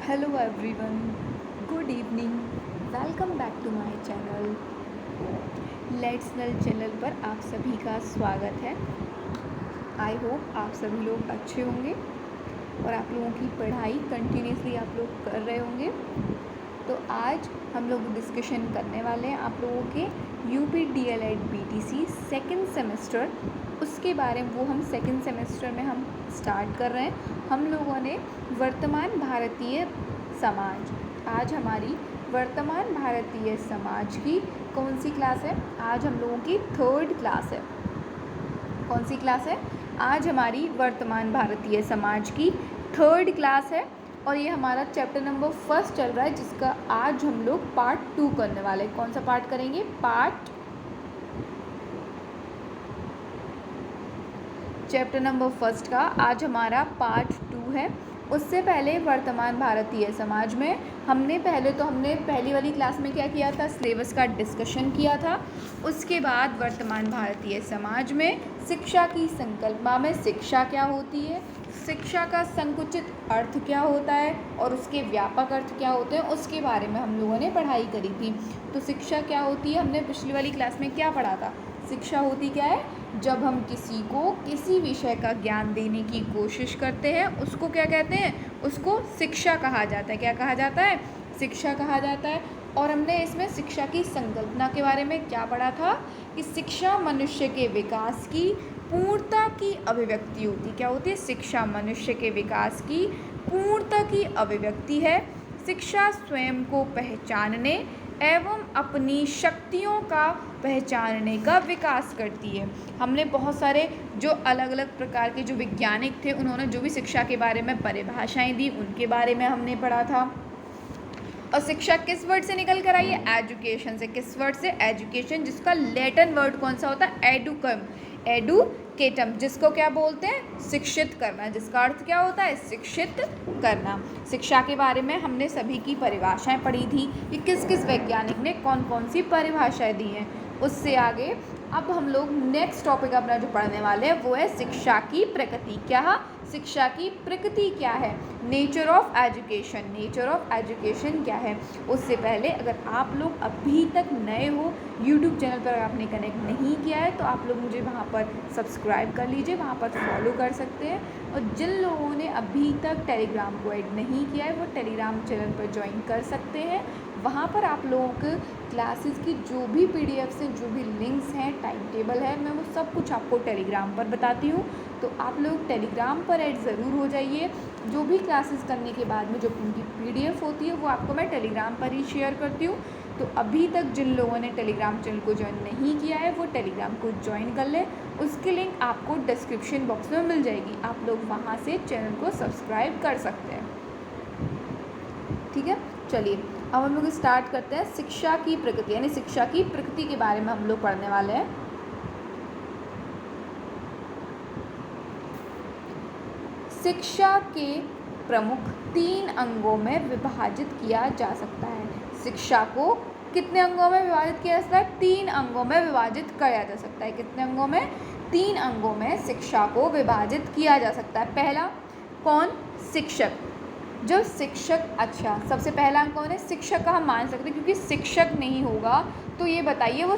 Hello everyone, good evening. Welcome back to my channel. Let's नल channel पर आप सभी का स्वागत है। आई होप आप सभी लोग अच्छे होंगे और आप लोगों की पढ़ाई कंटिन्यूसली आप लोग कर रहे होंगे। तो आज हम लोग डिस्कशन करने वाले हैं आप लोगों के UP DElEd BTC second semester, उसके बारे में। वो हम सेकेंड सेमेस्टर में हम स्टार्ट कर रहे हैं। हम लोगों ने वर्तमान भारतीय समाज, आज हमारी वर्तमान भारतीय समाज की कौन सी क्लास है? आज हम लोगों की थर्ड क्लास है। कौन सी क्लास है? आज हमारी वर्तमान भारतीय समाज की थर्ड क्लास है और ये हमारा चैप्टर नंबर 1 चल रहा है, जिसका आज हम लोग पार्ट 2 करने वाले हैं। कौन सा पार्ट करेंगे? चैप्टर नंबर 1 का आज हमारा पार्ट 2 है। उससे पहले वर्तमान भारतीय समाज में हमने पहली वाली क्लास में क्या किया था? सिलेबस का डिस्कशन किया था। उसके बाद वर्तमान भारतीय समाज में शिक्षा की संकल्पना में शिक्षा क्या होती है, शिक्षा का संकुचित अर्थ क्या होता है और उसके व्यापक अर्थ क्या होते हैं, उसके बारे में हम लोगों ने पढ़ाई करी थी। तो शिक्षा क्या होती है, हमने पिछली वाली क्लास में क्या पढ़ा था? शिक्षा होती क्या है? जब हम किसी को किसी विषय का ज्ञान देने की कोशिश करते हैं, उसको क्या कहते हैं? उसको शिक्षा कहा जाता है। क्या कहा जाता है? शिक्षा कहा जाता है। और हमने इसमें शिक्षा की संकल्पना के बारे में क्या पढ़ा था कि शिक्षा मनुष्य के विकास की पूर्णता की अभिव्यक्ति होती। क्या होती है? शिक्षा मनुष्य के विकास की पूर्णता की अभिव्यक्ति है। शिक्षा स्वयं को पहचानने एवं अपनी शक्तियों का पहचानने का विकास करती है। हमने बहुत सारे जो अलग अलग प्रकार के जो वैज्ञानिक थे, उन्होंने जो भी शिक्षा के बारे में परिभाषाएं दी, उनके बारे में हमने पढ़ा था। और शिक्षा किस वर्ड से निकल कर आई है? एजुकेशन से। किस वर्ड से? एजुकेशन, जिसका लैटिन वर्ड कौन सा होता है? एडुकेटम, जिसको क्या बोलते हैं? शिक्षित करना, जिसका अर्थ क्या होता है? शिक्षित करना। शिक्षा के बारे में हमने सभी की परिभाषाएं पढ़ी थी कि किस किस वैज्ञानिक ने कौन कौन सी परिभाषाएं दी हैं। उससे आगे अब हम लोग नेक्स्ट टॉपिक अपना जो पढ़ने वाले हैं वो है शिक्षा की प्रकृति। क्या? शिक्षा की प्रकृति क्या है? Nature of education. Nature of education क्या है? उससे पहले अगर आप लोग अभी तक नए हो, यूट्यूब चैनल पर आपने कनेक्ट नहीं किया है तो आप लोग मुझे वहाँ पर सब्सक्राइब कर लीजिए, वहाँ पर फॉलो कर सकते हैं। और जिन लोगों ने अभी तक टेलीग्राम को ऐड नहीं किया है वो टेलीग्राम चैनल पर ज्वाइन कर सकते हैं। वहाँ पर आप लोगों को क्लासेस की जो भी पीडीएफ्स हैं, जो भी लिंक्स हैं, टाइम टेबल है, मैं वो सब कुछ आपको टेलीग्राम पर बताती हूँ। तो आप लोग टेलीग्राम पर ऐड ज़रूर हो जाइए। जो भी क्लासेस करने के बाद में जो उनकी पीडीएफ होती है वो आपको मैं टेलीग्राम पर ही शेयर करती हूँ। तो अभी तक जिन लोगों ने टेलीग्राम चैनल को ज्वाइन नहीं किया है वो टेलीग्राम को ज्वाइन कर ले। उसकी लिंक आपको डिस्क्रिप्शन बॉक्स में मिल जाएगी। आप लोग वहाँ से चैनल को सब्सक्राइब कर सकते हैं। ठीक है, चलिए अब हम लोग स्टार्ट करते हैं। शिक्षा की प्रकृति, यानी शिक्षा की प्रकृति के बारे में हम लोग पढ़ने वाले हैं। शिक्षा के प्रमुख 3 अंगों में विभाजित किया जा सकता है। शिक्षा को कितने अंगों में विभाजित किया जा सकता है? 3 अंगों में विभाजित किया जा सकता है। कितने अंगों में? 3 अंगों में शिक्षा को विभाजित किया जा सकता है। पहला कौन? शिक्षक। जो शिक्षक, अच्छा सबसे पहला अंग कौन है? शिक्षक का हम मान सकते हैं, क्योंकि शिक्षक नहीं होगा तो ये बताइए वो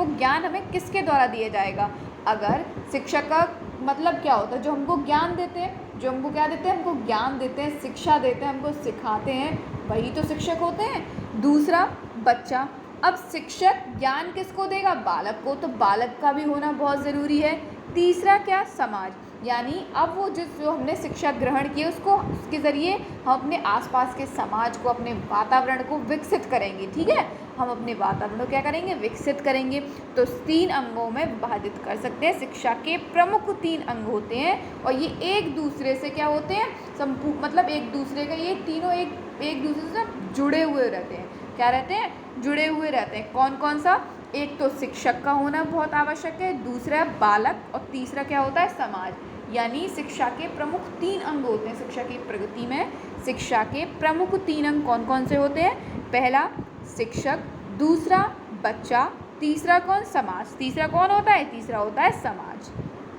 ज्ञान हमें किसके द्वारा दिया जाएगा? अगर शिक्षक का मतलब क्या होता है? जो हमको ज्ञान देते हैं, जो हमको क्या देते हैं? हमको ज्ञान देते हैं, शिक्षा देते हैं, हमको सिखाते हैं, वही तो शिक्षक होते हैं। दूसरा बच्चा। अब शिक्षक ज्ञान किसको देगा? बालक को, तो बालक का भी होना बहुत ज़रूरी है। तीसरा क्या? समाज, यानी अब वो जो हमने शिक्षा ग्रहण की है उसके ज़रिए हम अपने आसपास के समाज को, अपने वातावरण को विकसित करेंगे। ठीक है, हम अपने वातावरण को क्या करेंगे? विकसित करेंगे। तो 3 अंगों में विभाजित कर सकते हैं। शिक्षा के प्रमुख 3 अंग होते हैं और ये एक दूसरे से क्या होते हैं? मतलब एक दूसरे का, ये तीनों एक दूसरे से जुड़े हुए रहते हैं। क्या रहते हैं? जुड़े हुए रहते हैं। कौन कौन सा? एक तो शिक्षक का होना बहुत आवश्यक है, दूसरा बालक, और तीसरा क्या होता है? समाज। यानी शिक्षा के प्रमुख 3 अंग होते हैं। शिक्षा की प्रगति में शिक्षा के प्रमुख 3 अंग कौन कौन से होते हैं? पहला शिक्षक, दूसरा बच्चा, तीसरा कौन? समाज। तीसरा कौन होता है? तीसरा होता है समाज।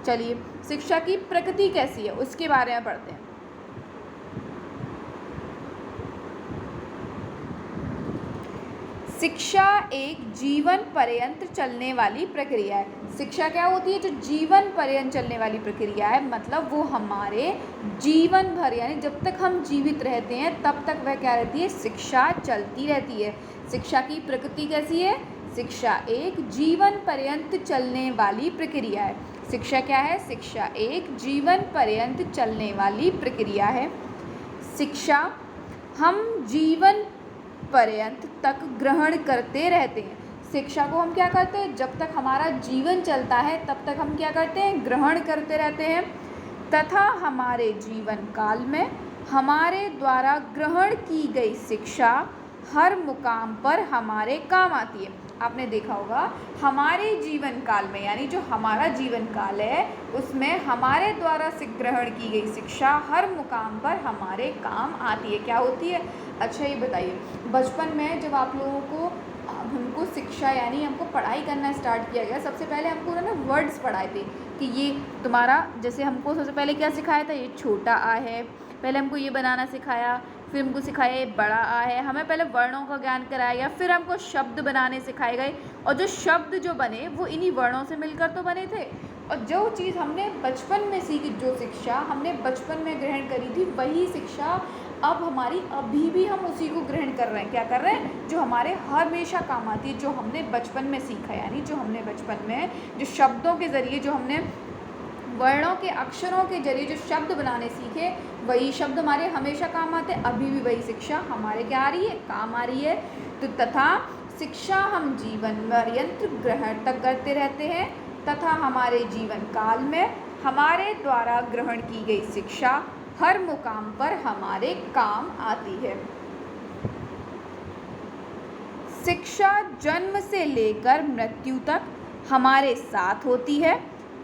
चलिए शिक्षा की प्रकृति कैसी है उसके बारे में पढ़ते हैं। शिक्षा एक जीवन पर्यंत चलने वाली प्रक्रिया है। शिक्षा क्या होती है? जो जीवन पर्यंत चलने वाली प्रक्रिया है, मतलब वो हमारे जीवन भर यानी जब तक हम जीवित रहते हैं तब तक वह क्या रहती है? शिक्षा चलती रहती है। शिक्षा की प्रकृति कैसी है? शिक्षा एक जीवन पर्यंत चलने वाली प्रक्रिया है। शिक्षा क्या है? शिक्षा एक जीवन पर्यंत चलने वाली प्रक्रिया है। शिक्षा हम जीवन पर्यंत तक ग्रहण करते रहते हैं। शिक्षा को हम क्या करते हैं? जब तक हमारा जीवन चलता है तब तक हम क्या करते हैं? ग्रहण करते रहते हैं तथा हमारे जीवन काल में हमारे द्वारा ग्रहण की गई शिक्षा हर मुकाम पर हमारे काम आती है। आपने देखा होगा हमारे जीवन काल में यानी जो हमारा जीवन काल है उसमें हमारे द्वारा ग्रहण की गई शिक्षा हर मुकाम पर हमारे काम आती है। क्या होती है? अच्छा ये बताइए, बचपन में जब आप लोगों को हमको शिक्षा यानी हमको पढ़ाई करना स्टार्ट किया गया, सबसे पहले हमको उन्होंने वर्ड्स पढ़ाए थे कि ये तुम्हारा, जैसे हमको सबसे पहले क्या सिखाया था? ये छोटा आ है, पहले हमको ये बनाना सिखाया, फिर हमको सिखाया ये बड़ा आ है, हमें पहले वर्णों का ज्ञान कराया गया, फिर हमको शब्द बनाने सिखाए गए और जो शब्द जो बने वो इन्हीं वर्णों से मिलकर तो बने थे। और जो चीज़ हमने बचपन में सीखी, जो शिक्षा हमने बचपन में ग्रहण करी थी, वही शिक्षा अब हमारी अभी भी हम उसी को ग्रहण कर रहे हैं। क्या कर रहे हैं? जो हमारे हमेशा काम आती है, जो हमने बचपन में सीखा, यानी जो हमने बचपन में जो शब्दों के ज़रिए, जो हमने वर्णों के अक्षरों के जरिए जो शब्द बनाने सीखे, वही शब्द हमारे हमेशा काम आते हैं। अभी भी वही शिक्षा हमारे क्या आ रही है? काम आ रही है। तो तथा शिक्षा हम जीवन पर्यंत ग्रहण तक करते रहते हैं तथा हमारे जीवन काल में हमारे द्वारा ग्रहण की गई शिक्षा हर मुकाम पर हमारे काम आती है। शिक्षा जन्म से लेकर मृत्यु तक हमारे साथ होती है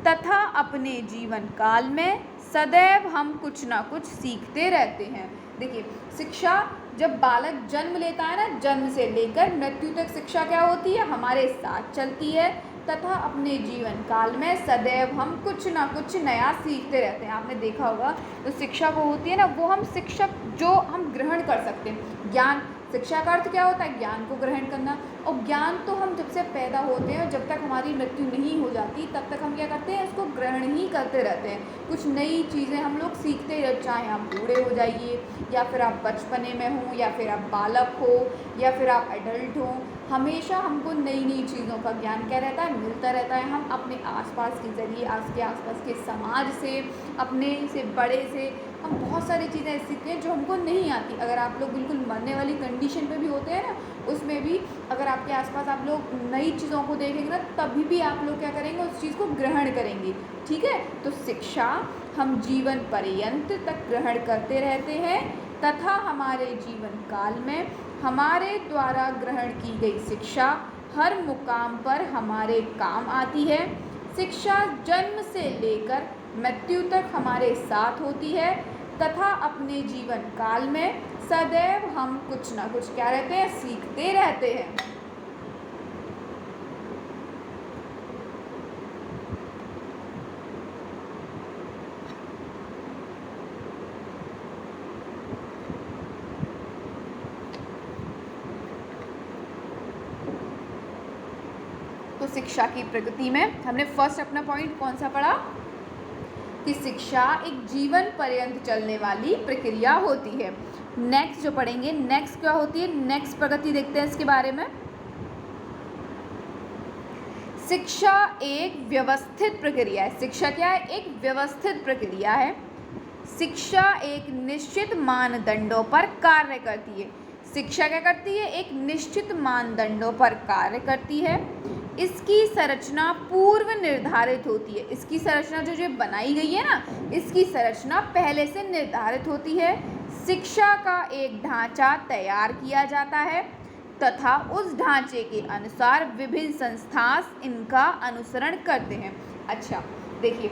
तथा अपने जीवन काल में सदैव हम कुछ ना कुछ सीखते रहते हैं। देखिए, शिक्षा जब बालक जन्म लेता है ना, जन्म से लेकर मृत्यु तक शिक्षा क्या होती है? हमारे साथ चलती है तथा अपने जीवन काल में सदैव हम कुछ ना कुछ नया सीखते रहते हैं। आपने देखा होगा तो शिक्षा वो होती है ना, वो हम शिक्षक जो हम ग्रहण कर सकते हैं। ज्ञान, शिक्षा का अर्थ क्या होता है? ज्ञान को ग्रहण करना। और ज्ञान तो हम जब से पैदा होते हैं और जब तक हमारी मृत्यु नहीं हो जाती तब तक हम क्या करते हैं? इसको ग्रहण ही करते रहते हैं। कुछ नई चीज़ें हम लोग सीखते रहते, चाहे आप बूढ़े हो जाइए या फिर आप बचपने में हो या फिर आप बालक हो या फिर आप एडल्ट हो, हमेशा हमको नई नई चीज़ों का ज्ञान क्या रहता है? मिलता रहता है। हम अपने आसपास के ज़रिए, आसपास के समाज से, अपने से बड़े से हम बहुत सारी चीज़ें सीखते हैं जो हमको नहीं आती। अगर आप लोग बिल्कुल मरने वाली कंडीशन पे भी होते हैं ना, उसमें भी अगर आपके आसपास आप लोग नई चीज़ों को देखेंगे ना, तभी भी आप लोग क्या करेंगे? उस चीज़ को ग्रहण करेंगे। ठीक है, तो शिक्षा हम जीवन पर्यंत तक ग्रहण करते रहते हैं तथा हमारे जीवन काल में हमारे द्वारा ग्रहण की गई शिक्षा हर मुकाम पर हमारे काम आती है। शिक्षा जन्म से लेकर मृत्यु तक हमारे साथ होती है तथा अपने जीवन काल में सदैव हम कुछ ना कुछ क्या रहते हैं? सीखते रहते हैं। तो शिक्षा की प्रगति में हमने फर्स्ट अपना पॉइंट कौन सा पढ़ा? कि शिक्षा एक जीवन पर्यंत चलने वाली प्रक्रिया होती है। नेक्स्ट जो पढ़ेंगे, नेक्स्ट क्या होती है? नेक्स्ट प्रगति देखते हैं इसके बारे में। शिक्षा एक व्यवस्थित प्रक्रिया है। शिक्षा क्या है? एक व्यवस्थित प्रक्रिया है। शिक्षा एक निश्चित मानदंडों पर कार्य करती है। शिक्षा क्या करती है? एक निश्चित मानदंडों पर कार्य करती है। इसकी संरचना पूर्व निर्धारित होती है। इसकी संरचना जो बनाई गई है ना, इसकी संरचना पहले से निर्धारित होती है। शिक्षा का एक ढांचा तैयार किया जाता है तथा उस ढांचे के अनुसार विभिन्न संस्थान इनका अनुसरण करते हैं। अच्छा देखिए,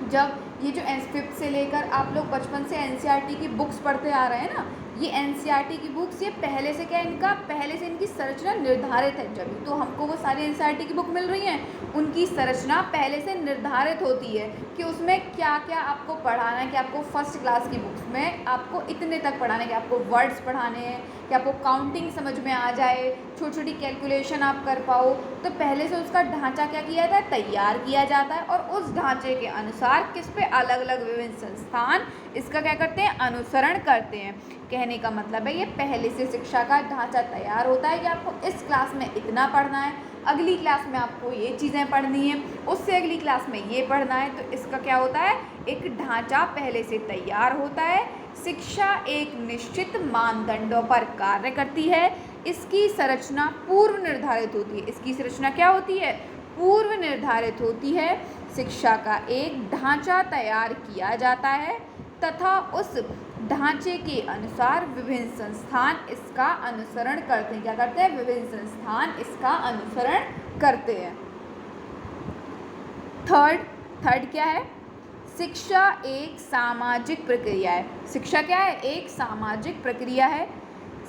जब ये जो 5th से लेकर आप लोग बचपन से NCERT की बुक्स पढ़ते आ रहे हैं ना, ये एनसीईआरटी की बुक्स ये पहले से क्या इनका पहले से इनकी संरचना निर्धारित है, जब तो हमको वो सारी एनसीईआरटी की बुक मिल रही हैं, उनकी संरचना पहले से निर्धारित होती है कि उसमें क्या क्या आपको पढ़ाना है, कि आपको फर्स्ट क्लास की बुक्स में आपको इतने तक पढ़ाना है, कि आपको वर्ड्स पढ़ाने हैं, कि आपको काउंटिंग समझ में आ जाए, छोटी छोटी कैलकुलेशन आप कर पाओ, तो पहले से उसका ढांचा क्या किया जाता है, तैयार किया जाता है, और उस ढांचे के अनुसार किस पे अलग अलग विभिन्न संस्थान इसका क्या करते हैं, अनुसरण करते हैं। कहने का मतलब है ये पहले से शिक्षा का ढांचा तैयार होता है कि आपको इस क्लास में इतना पढ़ना है, अगली क्लास में आपको ये चीज़ें पढ़नी है, उससे अगली क्लास में ये पढ़ना है, तो इसका क्या होता है, एक ढांचा पहले से तैयार होता है। शिक्षा एक निश्चित मानदंडों पर कार्य करती है, इसकी संरचना पूर्व निर्धारित होती है। इसकी संरचना क्या होती है, पूर्व निर्धारित होती है। शिक्षा का एक ढांचा तैयार किया जाता है तथा उस ढांचे के अनुसार विभिन्न संस्थान इसका अनुसरण करते हैं। क्या करते हैं, विभिन्न संस्थान इसका अनुसरण करते हैं। थर्ड क्या है, शिक्षा एक सामाजिक प्रक्रिया है। शिक्षा क्या है, एक सामाजिक प्रक्रिया है।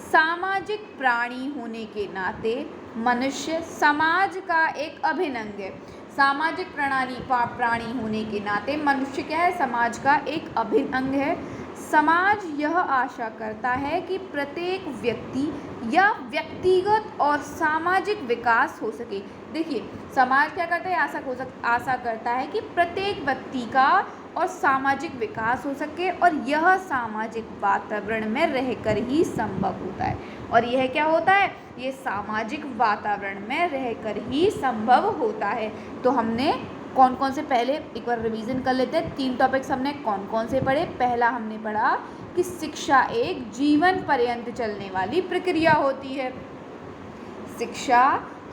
सामाजिक प्राणी होने के नाते मनुष्य समाज का एक अभिन्न अंग है। सामाजिक प्राणी होने के नाते मनुष्य क्या है, समाज का एक अभिन्न अंग है। समाज यह आशा करता है कि प्रत्येक व्यक्ति या व्यक्तिगत और सामाजिक विकास हो सके। देखिए, समाज क्या करता है, आशा करता है कि प्रत्येक व्यक्ति का और सामाजिक विकास हो सके, और यह सामाजिक वातावरण में रहकर ही संभव होता है। और यह क्या होता है, ये सामाजिक वातावरण में रहकर ही संभव होता है। तो हमने कौन कौन से, पहले एक बार रिवीजन कर लेते हैं। 3 टॉपिक्स हमने कौन कौन से पढ़े। पहला हमने पढ़ा कि शिक्षा एक जीवन पर्यंत चलने वाली प्रक्रिया होती है। शिक्षा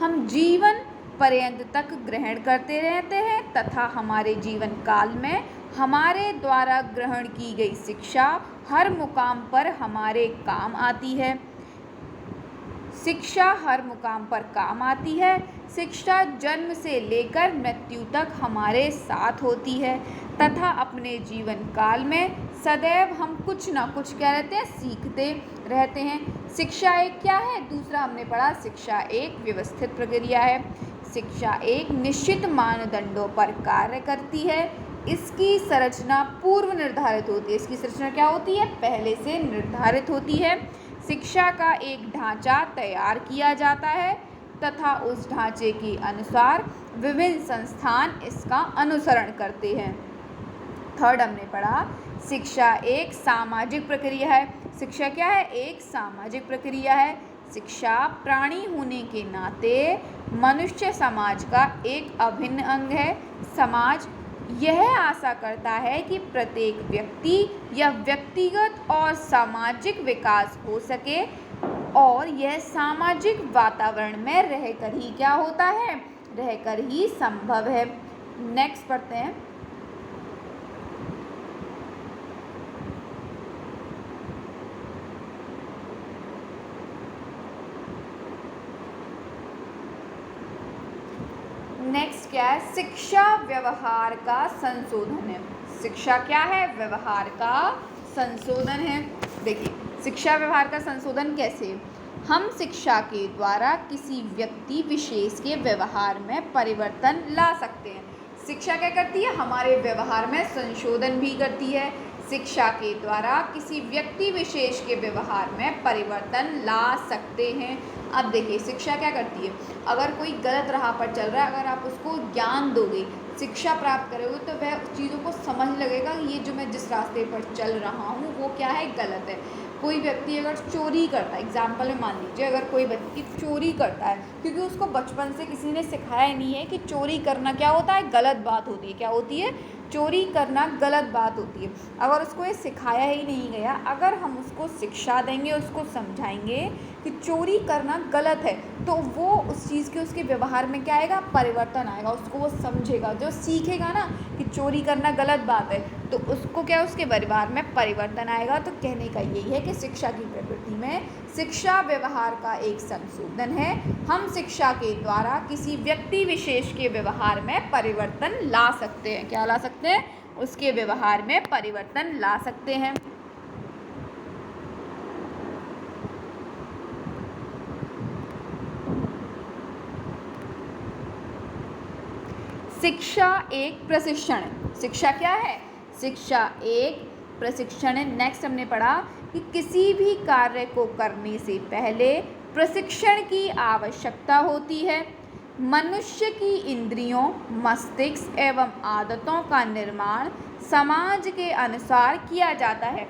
हम जीवन पर्यंत तक ग्रहण करते रहते हैं तथा हमारे जीवन काल में हमारे द्वारा ग्रहण की गई शिक्षा हर मुकाम पर हमारे काम आती है। शिक्षा हर मुकाम पर काम आती है। शिक्षा जन्म से लेकर मृत्यु तक हमारे साथ होती है तथा अपने जीवन काल में सदैव हम कुछ ना कुछ क्या रहते हैं, सीखते रहते हैं। शिक्षा एक क्या है, दूसरा हमने पढ़ा, शिक्षा एक व्यवस्थित प्रक्रिया है। शिक्षा एक निश्चित मानदंडों पर कार्य करती है। इसकी संरचना पूर्व निर्धारित होती है। इसकी संरचना क्या होती है, पहले से निर्धारित होती है। शिक्षा का एक ढांचा तैयार किया जाता है तथा उस ढांचे के अनुसार विभिन्न संस्थान इसका अनुसरण करते हैं। थर्ड हमने पढ़ा, शिक्षा एक सामाजिक प्रक्रिया है। शिक्षा क्या है, एक सामाजिक प्रक्रिया है। शिक्षा प्राणी होने के नाते मनुष्य समाज का एक अभिन्न अंग है। समाज यह आशा करता है कि प्रत्येक व्यक्ति या व्यक्तिगत और सामाजिक विकास हो सके, और यह सामाजिक वातावरण में रहकर ही क्या होता है, रहकर ही संभव है। नेक्स्ट पढ़ते हैं। नेक्स्ट क्या है, शिक्षा व्यवहार का संशोधन है। शिक्षा क्या है, व्यवहार का संशोधन है। देखिए, शिक्षा व्यवहार का संशोधन कैसे, हम शिक्षा के द्वारा किसी व्यक्ति विशेष के व्यवहार में परिवर्तन ला सकते हैं। शिक्षा क्या करती है, हमारे व्यवहार में संशोधन भी करती है। शिक्षा के द्वारा किसी व्यक्ति विशेष के व्यवहार में परिवर्तन ला सकते हैं। अब देखिए, शिक्षा क्या करती है, अगर कोई गलत राह पर चल रहा है, अगर आप उसको ज्ञान दोगे, शिक्षा प्राप्त करोगे, तो वह उस चीज़ों को समझ लगेगा कि ये जो मैं जिस रास्ते पर चल रहा हूँ वो क्या है, गलत है। कोई व्यक्ति अगर चोरी करता है, एग्जाम्पल में मान लीजिए अगर कोई व्यक्ति चोरी करता है, क्योंकि उसको बचपन से किसी ने सिखाया नहीं है कि चोरी करना क्या होता है, गलत बात होती है। क्या होती है, चोरी करना गलत बात होती है। अगर उसको ये सिखाया ही नहीं गया, अगर हम उसको शिक्षा देंगे, उसको समझाएंगे कि चोरी करना गलत है, तो वो उस चीज़ के उसके व्यवहार में क्या आएगा, परिवर्तन आएगा। उसको वो समझेगा, जो सीखेगा ना कि चोरी करना गलत बात है, तो उसको क्या, उसके व्यवहार में परिवर्तन आएगा। तो कहने का यही है कि शिक्षा की प्रकृति में शिक्षा व्यवहार का एक संशोधन है। हम शिक्षा के द्वारा किसी व्यक्ति विशेष के व्यवहार में परिवर्तन ला सकते हैं। क्या ला सकते हैं, उसके व्यवहार में परिवर्तन ला सकते हैं। शिक्षा एक प्रशिक्षण है। शिक्षा क्या है? शिक्षा एक प्रशिक्षण है। नेक्स्ट हमने पढ़ा कि किसी भी कार्य को करने से पहले प्रशिक्षण की आवश्यकता होती है। मनुष्य की इंद्रियों, मस्तिष्क एवं आदतों का निर्माण समाज के अनुसार किया जाता है।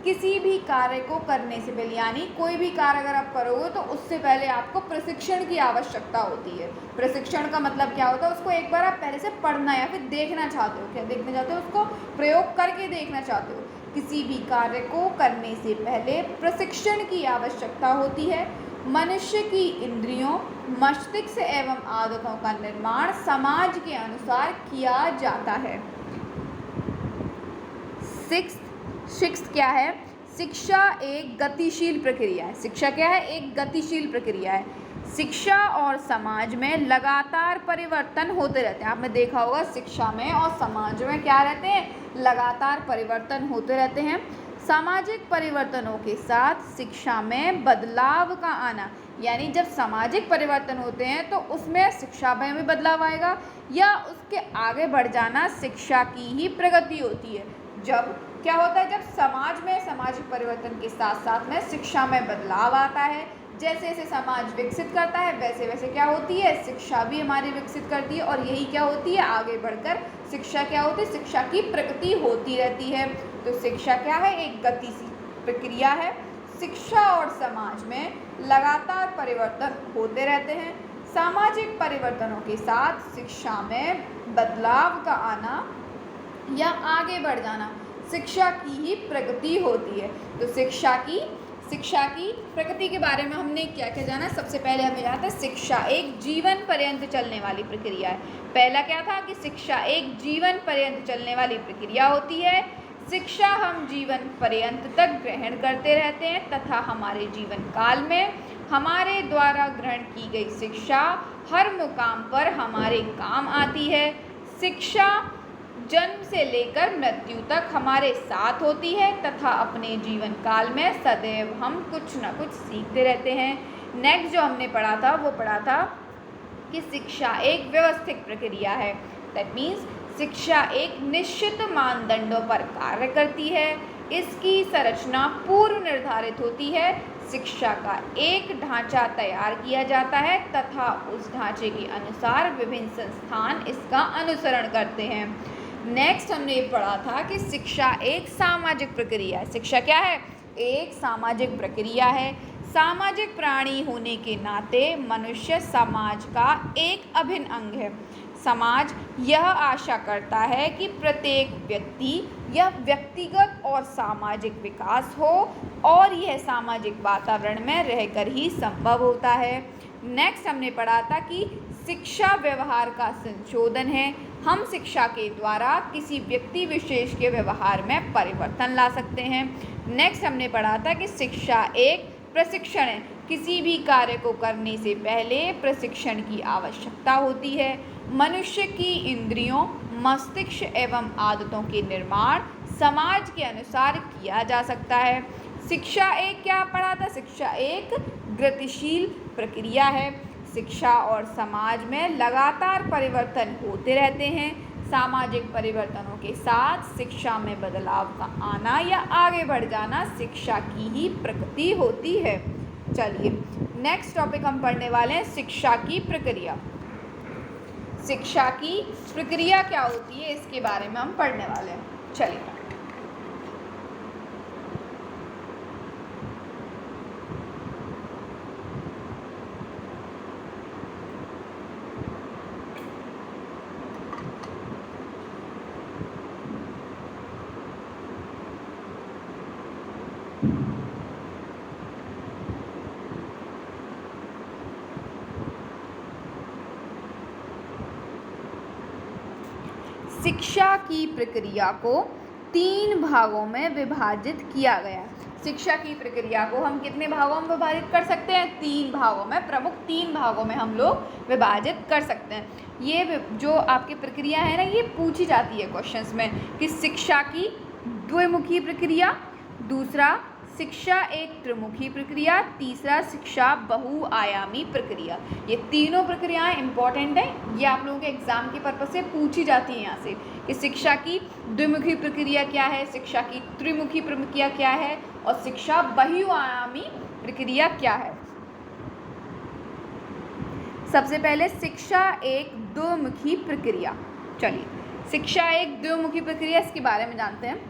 किसी भी कार्य को करने से पहले, यानी कोई भी कार्य अगर आप करोगे तो उससे पहले आपको प्रशिक्षण की आवश्यकता होती है। प्रशिक्षण का मतलब क्या होता है? उसको एक बार आप पहले से पढ़ना या फिर देखना चाहते हो। क्या देखना चाहते हो? उसको प्रयोग करके देखना चाहते हो। किसी भी कार्य को करने से पहले प्रशिक्षण की आवश्यकता होती है। मनुष्य की इंद्रियों, मस्तिष्क एवं आदतों का निर्माण समाज के अनुसार किया जाता है। सिक्स्थ क्या है? शिक्षा एक गतिशील प्रक्रिया है। शिक्षा क्या है? एक गतिशील प्रक्रिया है। शिक्षा और समाज में लगातार परिवर्तन होते रहते हैं। आपने देखा होगा शिक्षा में और समाज में क्या रहते हैं? लगातार परिवर्तन होते रहते हैं। सामाजिक परिवर्तनों के साथ शिक्षा में बदलाव का आना, यानी जब सामाजिक परिवर्तन होते हैं तो उसमें शिक्षा में भी बदलाव आएगा या उसके आगे बढ़ जाना शिक्षा की ही प्रगति होती है। जब क्या होता है? जब समाज में सामाजिक परिवर्तन के साथ साथ में शिक्षा में बदलाव आता है। जैसे जैसे समाज विकसित करता है वैसे वैसे क्या होती है? शिक्षा भी हमारी विकसित करती है। और यही क्या होती है? आगे बढ़कर शिक्षा क्या होती है? शिक्षा की प्रगति होती रहती है। तो शिक्षा क्या है? एक गतिशील प्रक्रिया है। शिक्षा और समाज में लगातार परिवर्तन होते रहते हैं। सामाजिक परिवर्तनों के साथ शिक्षा में बदलाव का आना या आगे बढ़ जाना शिक्षा की ही प्रगति होती है। तो शिक्षा की प्रगति के बारे में हमने क्या क्या जाना? सबसे पहले हमें जाना था शिक्षा एक जीवन पर्यंत चलने वाली प्रक्रिया है। पहला क्या था? कि शिक्षा एक जीवन पर्यंत चलने वाली प्रक्रिया होती है। शिक्षा हम जीवन पर्यंत तक ग्रहण करते रहते हैं तथा हमारे जीवन काल में हमारे द्वारा ग्रहण की गई शिक्षा हर मुकाम पर हमारे काम आती है। शिक्षा जन्म से लेकर मृत्यु तक हमारे साथ होती है तथा अपने जीवन काल में सदैव हम कुछ न कुछ सीखते रहते हैं। नेक्स्ट जो हमने पढ़ा था वो पढ़ा था कि शिक्षा एक व्यवस्थित प्रक्रिया है। दैट मीन्स शिक्षा एक निश्चित मानदंडों पर कार्य करती है। इसकी संरचना पूर्व निर्धारित होती है। शिक्षा का एक ढांचा तैयार किया जाता है तथा उस ढांचे के अनुसार विभिन्न संस्थान इसका अनुसरण करते हैं। नेक्स्ट हमने ये पढ़ा था कि शिक्षा एक सामाजिक प्रक्रिया है। शिक्षा क्या है? एक सामाजिक प्रक्रिया है। सामाजिक प्राणी होने के नाते मनुष्य समाज का एक अभिन्न अंग है। समाज यह आशा करता है कि प्रत्येक व्यक्ति या व्यक्तिगत और सामाजिक विकास हो और यह सामाजिक वातावरण में रहकर ही संभव होता है। नेक्स्ट हमने पढ़ा था कि शिक्षा व्यवहार का संशोधन है। हम शिक्षा के द्वारा किसी व्यक्ति विशेष के व्यवहार में परिवर्तन ला सकते हैं। नेक्स्ट हमने पढ़ा था कि शिक्षा एक प्रशिक्षण है। किसी भी कार्य को करने से पहले प्रशिक्षण की आवश्यकता होती है। मनुष्य की इंद्रियों, मस्तिष्क एवं आदतों के निर्माण समाज के अनुसार किया जा सकता है। शिक्षा एक क्या पढ़ा था? शिक्षा एक गतिशील प्रक्रिया है। शिक्षा और समाज में लगातार परिवर्तन होते रहते हैं। सामाजिक परिवर्तनों के साथ शिक्षा में बदलाव का आना या आगे बढ़ जाना शिक्षा की ही प्रगति होती है। चलिए नेक्स्ट टॉपिक हम पढ़ने वाले हैं शिक्षा की प्रक्रिया। शिक्षा की प्रक्रिया क्या होती है इसके बारे में हम पढ़ने वाले हैं। चलिए शिक्षा की प्रक्रिया को 3 भागों में विभाजित किया गया। शिक्षा की प्रक्रिया को हम कितने भागों में विभाजित कर सकते हैं? 3 भागों में, प्रमुख 3 भागों में हम लोग विभाजित कर सकते हैं। ये जो आपकी प्रक्रिया है ना, ये पूछी जाती है क्वेश्चंस में कि शिक्षा की द्विमुखी प्रक्रिया, दूसरा शिक्षा एक त्रिमुखी प्रक्रिया, तीसरा शिक्षा बहुआयामी प्रक्रिया। ये तीनों प्रक्रियाएं इंपॉर्टेंट हैं, ये आप लोगों के एग्जाम के पर्पज से पूछी जाती हैं यहाँ से कि शिक्षा की द्विमुखी प्रक्रिया क्या है, शिक्षा की त्रिमुखी प्रक्रिया क्या है और शिक्षा बहुआयामी प्रक्रिया क्या है। सबसे पहले शिक्षा एक द्विमुखी प्रक्रिया। चलिए, शिक्षा एक द्विमुखी प्रक्रिया, इसके बारे में जानते हैं।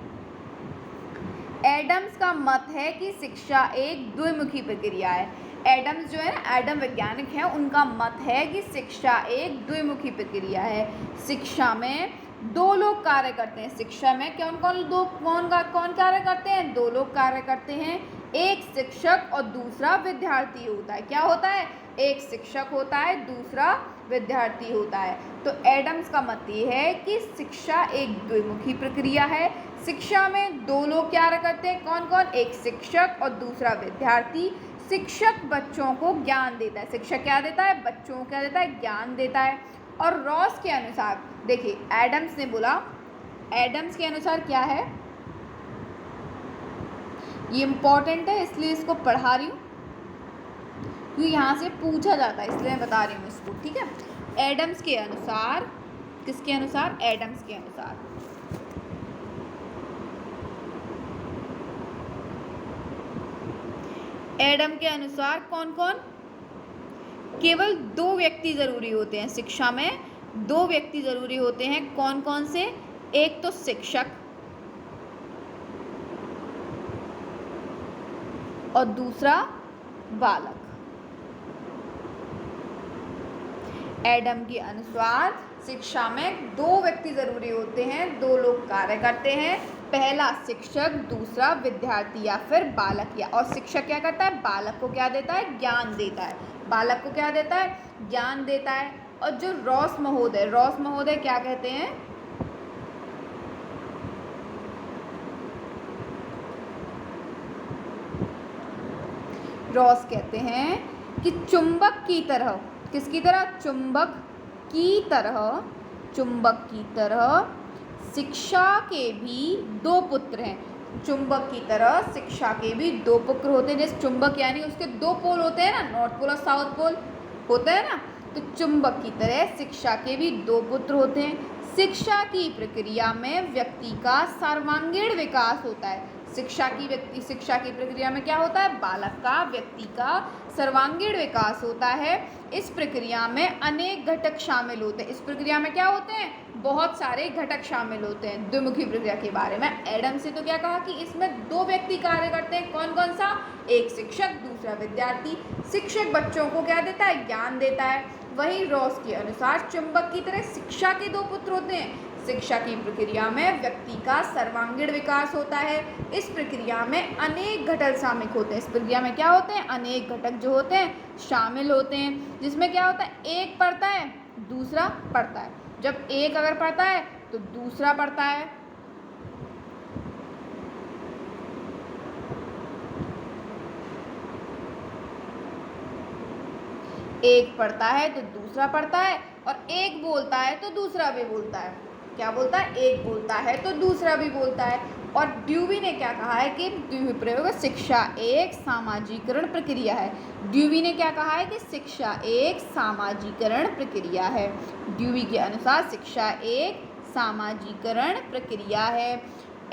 एडम्स का मत है कि शिक्षा एक द्विमुखी प्रक्रिया है। एडम्स जो है ना, एडम वैज्ञानिक हैं, उनका मत है कि शिक्षा एक द्विमुखी प्रक्रिया है। शिक्षा में दो लोग कार्य करते हैं। शिक्षा में कौन कार्य करते हैं? दो लोग कार्य करते हैं, एक शिक्षक और दूसरा विद्यार्थी होता है। क्या होता है? एक शिक्षक होता है, दूसरा विद्यार्थी होता है। तो एडम्स का मत ये है कि शिक्षा एक द्विमुखी प्रक्रिया है। शिक्षा में दो लोग क्या करते हैं? कौन कौन? एक शिक्षक और दूसरा विद्यार्थी। शिक्षक बच्चों को ज्ञान देता है। शिक्षक क्या देता है? बच्चों को क्या देता है? ज्ञान देता है। और रॉस के अनुसार, देखिए एडम्स ने बोला, एडम्स के अनुसार क्या है, ये इम्पॉर्टेंट है इसलिए इसको पढ़ा रही हूँ क्योंकि यहाँ से पूछा जाता है, इसलिए मैं बता रही हूँ इसको, ठीक है। एडम्स के अनुसार, किसके अनुसार? एडम्स के अनुसार एडम के अनुसार कौन कौन? केवल दो व्यक्ति जरूरी होते हैं। शिक्षा में दो व्यक्ति जरूरी होते हैं। कौन कौन से? एक तो शिक्षक और दूसरा बालक। एडम के अनुसार शिक्षा में दो व्यक्ति जरूरी होते हैं, दो लोग कार्य करते हैं, पहला शिक्षक, दूसरा विद्यार्थी या फिर बालक। या और शिक्षक क्या करता है? बालक को क्या देता है? ज्ञान देता है। बालक को क्या देता है? ज्ञान देता है। और जो रॉस महोदय क्या कहते हैं? रॉस कहते हैं कि चुंबक की तरह, किसकी तरह? चुंबक की तरह शिक्षा के भी दो पुत्र हैं। चुंबक की तरह शिक्षा के भी दो पुत्र होते हैं। जैसे चुंबक यानी उसके दो पोल होते हैं ना, नॉर्थ पोल और साउथ पोल होते हैं ना, तो चुंबक की तरह शिक्षा के भी दो पुत्र होते हैं। शिक्षा की प्रक्रिया में व्यक्ति का सर्वांगीण विकास होता है। शिक्षा की प्रक्रिया में क्या होता है? बालक का, व्यक्ति का सर्वांगीण विकास होता है। इस प्रक्रिया में अनेक घटक शामिल होते हैं। इस प्रक्रिया में क्या होते हैं? बहुत सारे घटक शामिल होते हैं। द्विमुखी प्रक्रिया के बारे में एडम से तो क्या कहा कि इसमें दो व्यक्ति कार्य करते हैं। कौन कौन सा? एक शिक्षक, दूसरा विद्यार्थी। शिक्षक बच्चों को क्या देता है? ज्ञान देता है। वहीं रॉस के अनुसार चुंबक की तरह शिक्षा के दो पुत्र होते हैं। शिक्षा की प्रक्रिया में व्यक्ति का सर्वांगीण विकास होता है। इस प्रक्रिया में अनेक घटक शामिल होते हैं। इस प्रक्रिया में क्या होते हैं? अनेक घटक जो होते हैं शामिल होते हैं, जिसमें क्या होता है? एक पढ़ता है, दूसरा पढ़ता है। जब एक अगर पढ़ता है तो दूसरा पढ़ता है। एक पढ़ता है तो दूसरा पढ़ता है, और एक बोलता है तो दूसरा भी बोलता है। क्या बोलता है? एक बोलता है तो दूसरा भी बोलता है। और ड्यूवी ने क्या कहा है कि ड्यूवी प्रयोग शिक्षा एक सामाजिकरण प्रक्रिया है। ड्यूवी ने क्या कहा है कि शिक्षा एक सामाजिकरण प्रक्रिया है। ड्यूवी के अनुसार शिक्षा एक सामाजिकरण प्रक्रिया है।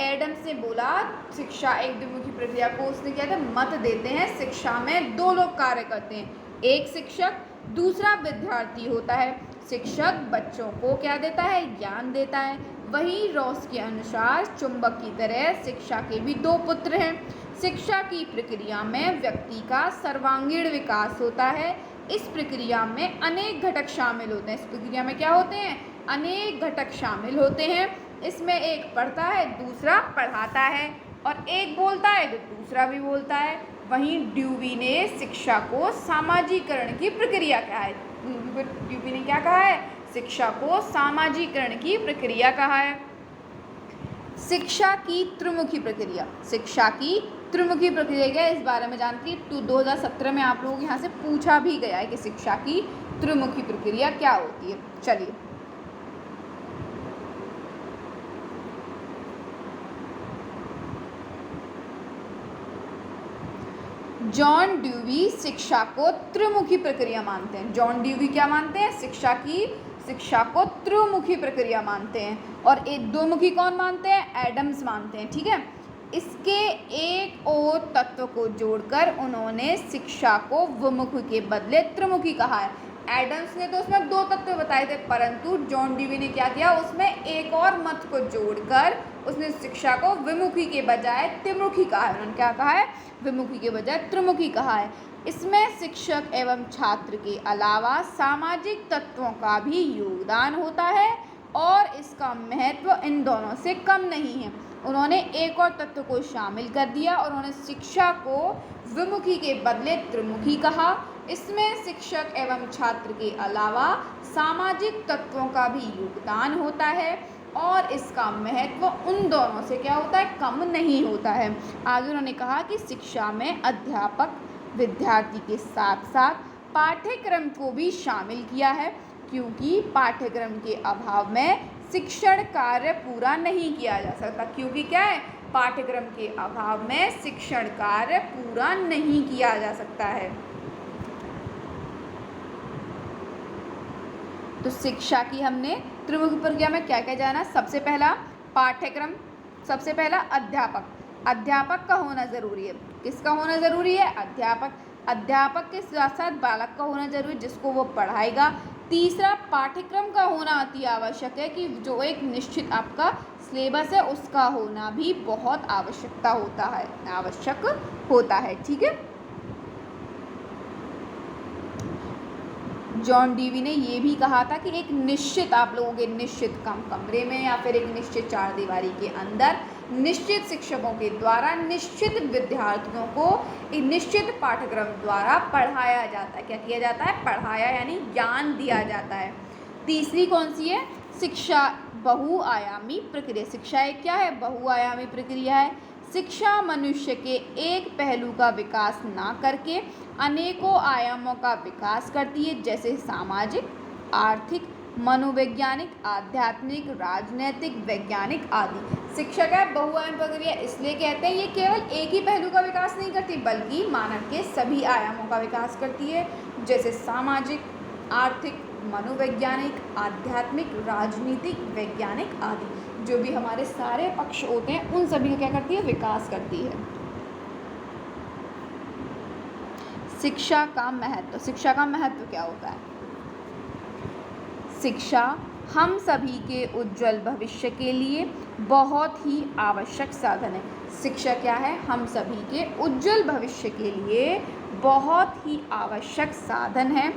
एडम्स ने बोला शिक्षा एक द्विमुखी प्रक्रिया को उसने क्या था? मत देते हैं। शिक्षा में दो लोग कार्य करते हैं, एक शिक्षक, दूसरा विद्यार्थी होता है। शिक्षक बच्चों को क्या देता है? ज्ञान देता है। वहीं रॉस के अनुसार चुंबक की तरह शिक्षा के भी दो पुत्र हैं। शिक्षा की प्रक्रिया में व्यक्ति का सर्वांगीण विकास होता है। इस प्रक्रिया में अनेक घटक शामिल होते हैं। इस प्रक्रिया में क्या होते हैं? अनेक घटक शामिल होते हैं। इसमें एक पढ़ता है, दूसरा पढ़ाता है, और एक बोलता है तो दूसरा भी बोलता है। वहीं ड्यूवी ने शिक्षा को सामाजिकरण की प्रक्रिया कहा है। ड्यूवी ने क्या कहा है? शिक्षा को सामाजिकरण की प्रक्रिया कहा है। शिक्षा की त्रिमुखी प्रक्रिया, शिक्षा की त्रिमुखी प्रक्रिया क्या है इस बारे में जानती है? 2017 में आप लोग यहाँ से पूछा भी गया है कि शिक्षा की त्रिमुखी प्रक्रिया क्या होती है। चलिए, जॉन ड्यूवी शिक्षा को त्रिमुखी प्रक्रिया मानते हैं। जॉन ड्यूवी क्या मानते हैं? शिक्षा को त्रिमुखी प्रक्रिया मानते हैं। और एक दो मुखी कौन मानते हैं? एडम्स मानते हैं। ठीक है, इसके एक और तत्व को जोड़कर उन्होंने शिक्षा को द्विमुखी के बदले त्रिमुखी कहा है। एडम्स ने तो उसमें दो तत्व बताए थे, परंतु जॉन ड्यूवी ने क्या किया, उसमें एक और मत को जोड़कर उसने शिक्षा को विमुखी के बजाय त्रिमुखी कहा है। उन्होंने क्या कहा है? विमुखी के बजाय त्रिमुखी कहा है। इसमें शिक्षक एवं छात्र के अलावा सामाजिक तत्वों का भी योगदान होता है और इसका महत्व इन दोनों से कम नहीं है। उन्होंने एक और तत्व को शामिल कर दिया और उन्होंने शिक्षा को विमुखी के बदले त्रिमुखी कहा। इसमें शिक्षक एवं छात्र के अलावा सामाजिक तत्वों का भी योगदान होता है और इसका महत्व उन दोनों से क्या होता है? कम नहीं होता है। आगे उन्होंने कहा कि शिक्षा में अध्यापक विद्यार्थी के साथ साथ पाठ्यक्रम को भी शामिल किया है, क्योंकि पाठ्यक्रम के अभाव में शिक्षण कार्य पूरा नहीं किया जा सकता। क्योंकि क्या है? पाठ्यक्रम के अभाव में शिक्षण कार्य पूरा नहीं किया जा सकता है। तो शिक्षा की हमने त्रिमुखी प्रक्रिया में क्या क्या जाना? सबसे पहला पाठ्यक्रम, सबसे पहला अध्यापक का होना जरूरी है। किसका होना जरूरी है? अध्यापक के साथ साथ बालक का होना जरूरी है, जिसको वो पढ़ाएगा। तीसरा, पाठ्यक्रम का होना अति आवश्यक है, कि जो एक निश्चित आपका सिलेबस है उसका होना भी बहुत आवश्यक होता है। ठीक है, जॉन ड्यूवी ने ये भी कहा था कि एक निश्चित आप लोगों के निश्चित कमरे में या फिर एक निश्चित चार दीवारी के अंदर निश्चित शिक्षकों के द्वारा निश्चित विद्यार्थियों को एक निश्चित पाठ्यक्रम द्वारा पढ़ाया जाता है। क्या किया जाता है? पढ़ाया यानी ज्ञान दिया जाता है। तीसरी कौन सी है? शिक्षा बहुआयामी प्रक्रिया। शिक्षा एक क्या है? बहुआयामी प्रक्रिया है। शिक्षा मनुष्य के एक पहलू का विकास ना करके अनेकों आयामों का विकास करती है, जैसे सामाजिक, आर्थिक, मनोवैज्ञानिक, आध्यात्मिक, राजनैतिक, वैज्ञानिक आदि। शिक्षा का बहुआयामी प्रक्रिया इसलिए कहते हैं, ये केवल एक ही पहलू का विकास नहीं करती, बल्कि मानव के सभी आयामों का विकास करती है, जैसे सामाजिक, आर्थिक, मनोवैज्ञानिक, आध्यात्मिक, राजनीतिक, वैज्ञानिक आदि। जो भी हमारे सारे पक्ष होते हैं उन सभी का क्या करती है? विकास करती है। शिक्षा का महत्व क्या होता है? शिक्षा हम सभी के उज्जवल भविष्य के लिए बहुत ही आवश्यक साधन है। शिक्षा क्या है? हम सभी के उज्जवल भविष्य के लिए बहुत ही आवश्यक साधन है।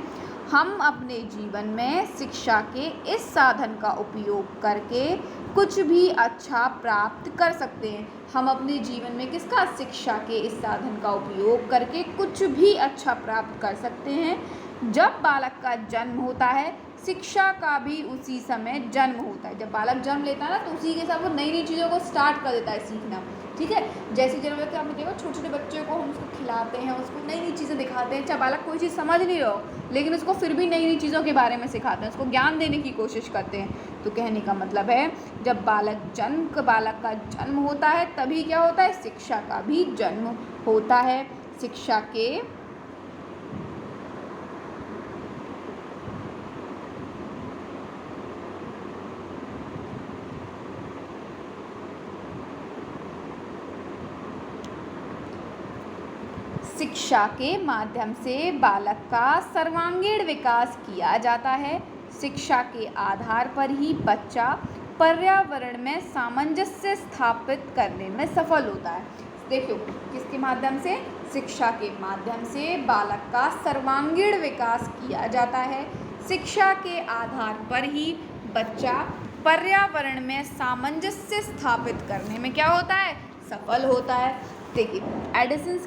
हम अपने जीवन में शिक्षा के इस साधन का उपयोग करके कुछ भी अच्छा प्राप्त कर सकते हैं। हम अपने जीवन में किसका? शिक्षा के इस साधन का उपयोग करके कुछ भी अच्छा प्राप्त कर सकते हैं। जब बालक का जन्म होता है, शिक्षा का भी उसी समय जन्म होता है। जब बालक जन्म लेता है ना, तो उसी के साथ वो नई नई चीज़ों को स्टार्ट कर देता है सीखना। ठीक है, जैसे जरूरत है आपने देखा छोटे छोटे बच्चों को हम उसको खिलाते हैं, उसको नई नई चीज़ें दिखाते हैं। चाहे बालक कोई चीज़ समझ नहीं रहा हो, लेकिन उसको फिर भी नई नई चीज़ों के बारे में सिखाते हैं, उसको ज्ञान देने की कोशिश करते हैं। तो कहने का मतलब है, जब बालक का जन्म होता है, तभी क्या होता है? शिक्षा का भी जन्म होता है। शिक्षा के माध्यम से बालक का सर्वांगीण विकास किया जाता है। शिक्षा के आधार पर ही बच्चा पर्यावरण में सामंजस्य स्थापित करने में सफल होता है। देखो, किसके माध्यम से? शिक्षा के माध्यम से बालक का सर्वांगीण विकास किया जाता है। शिक्षा के आधार पर ही बच्चा पर्यावरण में सामंजस्य स्थापित करने में क्या होता है? सफल होता है। देखिए, एडिसन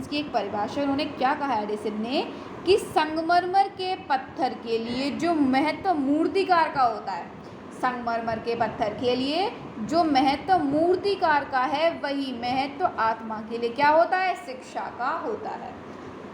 की एक परिभाषा उन्होंने क्या कहा? एडिसन ने कि संगमरमर के पत्थर के लिए जो महत्व मूर्तिकार का होता है, संगमरमर के पत्थर के लिए जो महत्व मूर्तिकार का है, वही महत्व आत्मा के लिए क्या होता है? शिक्षा का होता है।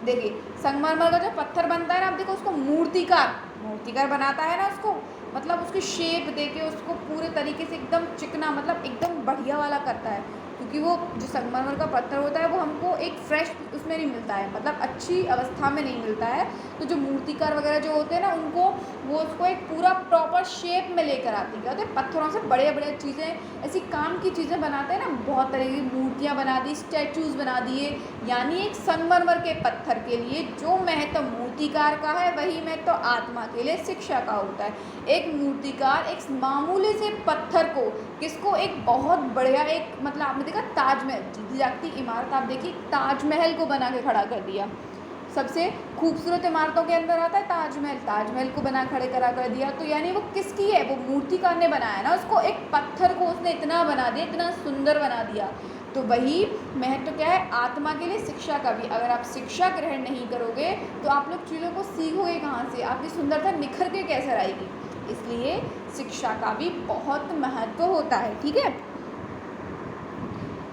देखिए, संगमरमर का जो पत्थर बनता है ना, आप देखो उसको मूर्तिकार बनाता है ना, उसको मतलब उसकी शेप देके उसको पूरे तरीके से एकदम चिकना, मतलब एकदम बढ़िया वाला करता है। क्योंकि वो जो संगमरमर का पत्थर होता है वो हमको एक फ्रेश उसमें नहीं मिलता है, मतलब अच्छी अवस्था में नहीं मिलता है। तो जो मूर्तिकार वगैरह जो होते हैं ना, उनको वो उसको एक पूरा प्रॉपर शेप में लेकर आते हैं। क्या होते हैं, पत्थरों से बड़े बड़े चीज़ें, ऐसी काम की चीज़ें बनाते हैं ना, बहुत तरह की मूर्तियाँ बना दी, स्टैचूज़ बना दिए। यानी एक संगमरमर के पत्थर के लिए जो महत्व मूर्तिकार का है, वही महत्व आत्मा के लिए शिक्षा का होता है। एक मूर्तिकार एक मामूली से पत्थर को, किसको, एक बहुत बढ़िया, एक मतलब आपने देखा ताजमहल, जीती जागती इमारत, आप देखिए ताजमहल को बना के खड़ा कर दिया। सबसे खूबसूरत इमारतों के अंदर आता है ताजमहल, ताजमहल को बना खड़े करा कर दिया। तो यानी वो किसकी है, वो मूर्तिकार ने बनाया ना उसको, एक पत्थर को उसने इतना बना दिया, इतना सुंदर बना दिया। तो वही महत्व क्या है आत्मा के लिए शिक्षा का भी। अगर आप शिक्षा ग्रहण नहीं करोगे तो आप लोग चीज़ों को सीखोगे कहाँ से, आपकी सुंदरता निखर के कैसे आएगी। इसलिए शिक्षा का भी बहुत महत्व होता है। ठीक है,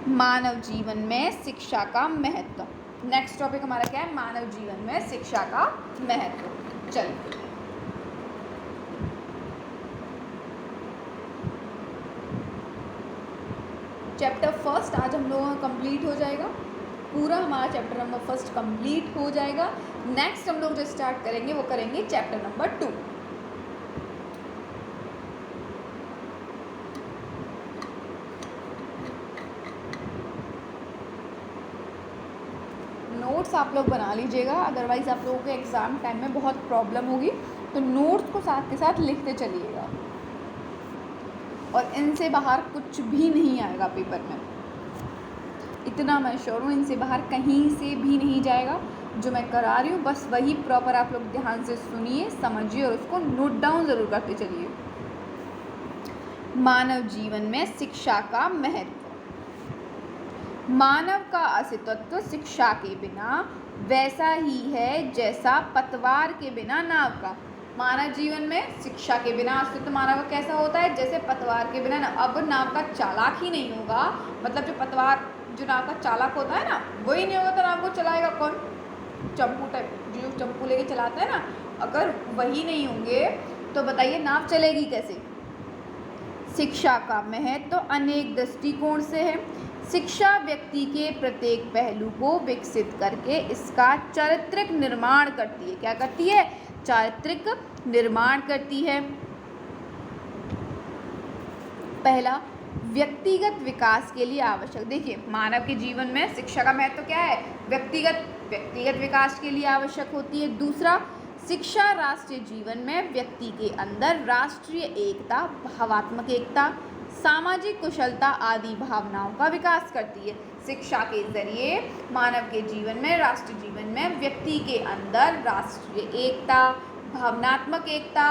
मानव जीवन में शिक्षा का महत्व। नेक्स्ट टॉपिक हमारा क्या है, मानव जीवन में शिक्षा का महत्व। चलिए, चैप्टर फर्स्ट आज हम लोगों का कंप्लीट हो जाएगा, पूरा हमारा चैप्टर नंबर फर्स्ट कंप्लीट हो जाएगा। नेक्स्ट हम लोग जो स्टार्ट करेंगे वो करेंगे चैप्टर नंबर 2। नोट्स आप लोग बना लीजिएगा, अदरवाइज़ आप लोगों के एग्ज़ाम टाइम में बहुत प्रॉब्लम होगी। तो नोट्स को साथ के साथ लिखते चलिएगा, और इनसे बाहर कुछ भी नहीं आएगा पेपर में, इतना मैं श्योर हूँ। इनसे बाहर कहीं से भी नहीं जाएगा। जो मैं करा रही हूँ बस वही प्रॉपर आप लोग ध्यान से सुनिए, समझिए और उसको नोट डाउन ज़रूर करते चलिए। मानव जीवन में शिक्षा का महत्व। मानव का अस्तित्व शिक्षा के बिना वैसा ही है जैसा पतवार के बिना नाव का। मानव जीवन में शिक्षा के बिना अस्तित्व मानव का कैसा होता है, जैसे पतवार के बिना नाव। अब नाव का चालक ही नहीं होगा, मतलब जो पतवार, जो नाव का चालक होता है ना, वही नहीं होगा तो नाव को चलाएगा कौन, चंपू टाइप, जो चंपू लेके चलाता है ना, अगर वही नहीं होंगे तो बताइए नाव चलेगी कैसे। शिक्षा का महत्व तो अनेक दृष्टिकोण से है। शिक्षा व्यक्ति के प्रत्येक पहलू को विकसित करके इसका चारित्रिक निर्माण करती है। क्या करती है, चारित्रिक निर्माण करती है। पहला, व्यक्तिगत विकास के लिए आवश्यक। देखिए, मानव के जीवन में शिक्षा का महत्व क्या है, व्यक्तिगत विकास के लिए आवश्यक होती है। दूसरा, शिक्षा राष्ट्रीय जीवन में व्यक्ति के अंदर राष्ट्रीय एकता, भावात्मक एकता, सामाजिक कुशलता आदि भावनाओं का विकास करती है। शिक्षा के जरिए मानव के जीवन में, राष्ट्रीय जीवन में व्यक्ति के अंदर राष्ट्रीय एकता, भावनात्मक एकता,